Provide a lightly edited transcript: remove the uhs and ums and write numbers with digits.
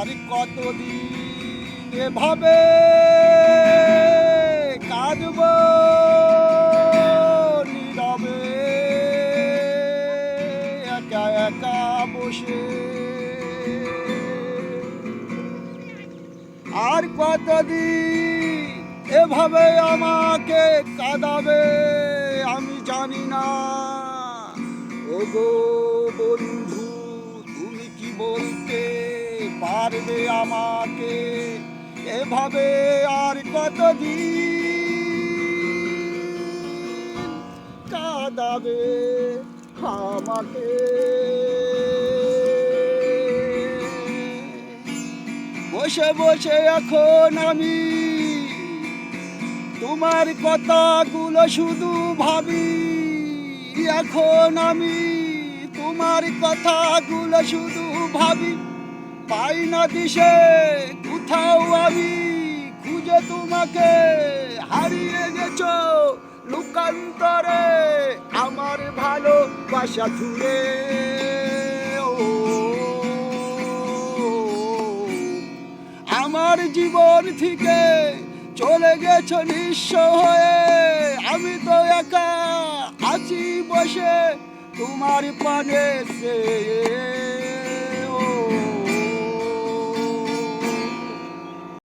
আর কতদিন এভাবে কাঁদব নীরবে একা একা বসে, আর কতদিন এভাবে আমাকে কাঁদাবে আমি জানি না। ওগো বন্ধু, তুমি কি বলতে পারবে আমাকে এভাবে আর কতদিন কাঁদাবে আমাকে? বসে বসে এখন আমি তোমার কথাগুলো শুধু ভাবি, এখন আমি তোমার কথাগুলো শুধু ভাবি, পাই না দিশে কোথাও আমি খুঁজে তোমাকে, হারিয়ে গেছো লুকান্তরে আমার ভালোবাসা ছুড়ে। আমার জীবন থেকে চলে গেছো নিঃস্ব হয়ে, আমি তো একা আছি বসে তোমার পানে সে।